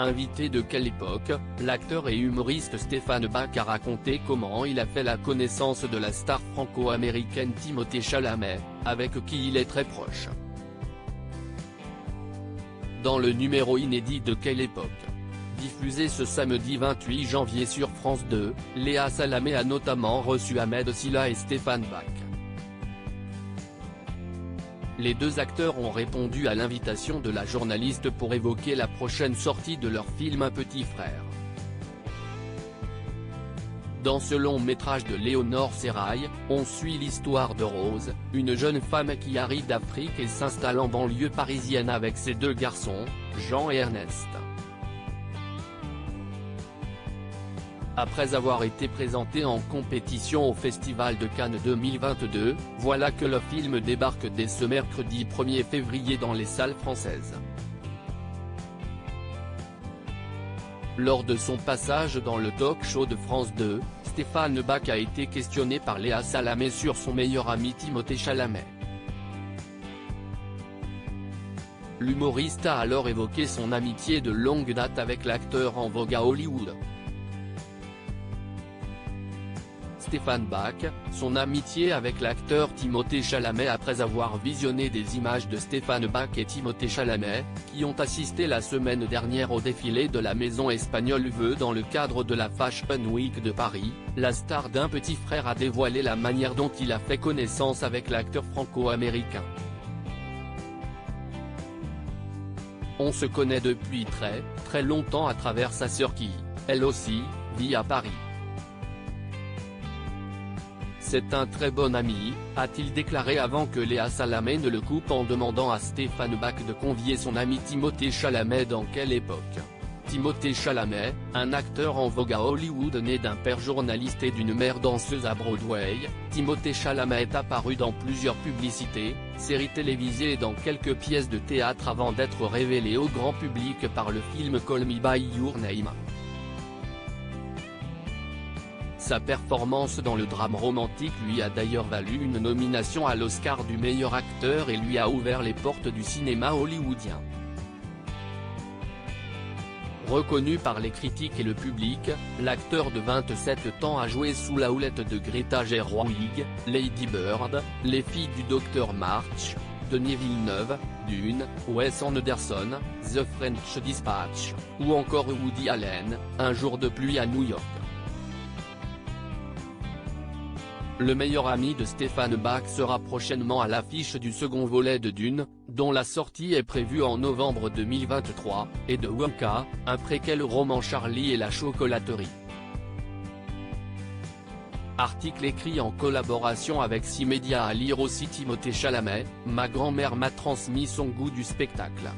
invité de Quelle époque, l'acteur et humoriste Stéphane Bach a raconté comment il a fait la connaissance de la star franco-américaine Timothée Chalamet, avec qui il est très proche. Dans le numéro inédit de Quelle époque, diffusé ce samedi 28 janvier sur France 2, Léa Salamé a notamment reçu Ahmed Silla et Stéphane Bach. Les deux acteurs ont répondu à l'invitation de la journaliste pour évoquer la prochaine sortie de leur film Un petit frère. Dans ce long métrage de Léonore Serrail, on suit l'histoire de Rose, une jeune femme qui arrive d'Afrique et s'installe en banlieue parisienne avec ses deux garçons, Jean et Ernest. Après avoir été présenté en compétition au Festival de Cannes 2022, voilà que le film débarque dès ce mercredi 1er février dans les salles françaises. Lors de son passage dans le talk-show de France 2, Stéphane Bach a été questionné par Léa Salamé sur son meilleur ami Timothée Chalamet. L'humoriste a alors évoqué son amitié de longue date avec l'acteur en vogue à Hollywood. Stéphane Bach, son amitié avec l'acteur Timothée Chalamet après avoir visionné des images de Stéphane Bach et Timothée Chalamet, qui ont assisté la semaine dernière au défilé de la maison espagnole Vœux dans le cadre de la Fashion Week de Paris, la star d'Un petit frère a dévoilé la manière dont il a fait connaissance avec l'acteur franco-américain. On se connaît depuis très longtemps à travers sa sœur qui, elle aussi, vit à Paris. C'est un très bon ami, a-t-il déclaré avant que Léa Salamé ne le coupe en demandant à Stéphane Bach de convier son ami Timothée Chalamet dans Quelle époque. Timothée Chalamet, un acteur en vogue à Hollywood né d'un père journaliste et d'une mère danseuse à Broadway, Timothée Chalamet est apparu dans plusieurs publicités, séries télévisées et dans quelques pièces de théâtre avant d'être révélé au grand public par le film Call Me By Your Name. Sa performance dans le drame romantique lui a d'ailleurs valu une nomination à l'Oscar du meilleur acteur et lui a ouvert les portes du cinéma hollywoodien. Reconnu par les critiques et le public, l'acteur de 27 ans a joué sous la houlette de Greta Gerwig, Lady Bird, Les filles du Docteur March, Denis Villeneuve, Dune, Wes Anderson, The French Dispatch, ou encore Woody Allen, Un jour de pluie à New York. Le meilleur ami de Stéphane Bach sera prochainement à l'affiche du second volet de Dune, dont la sortie est prévue en novembre 2023, et de Wonka, un préquel roman Charlie et la chocolaterie. Article écrit en collaboration avec 6 médias à lire aussi Timothée Chalamet, Ma grand-mère m'a transmis son goût du spectacle.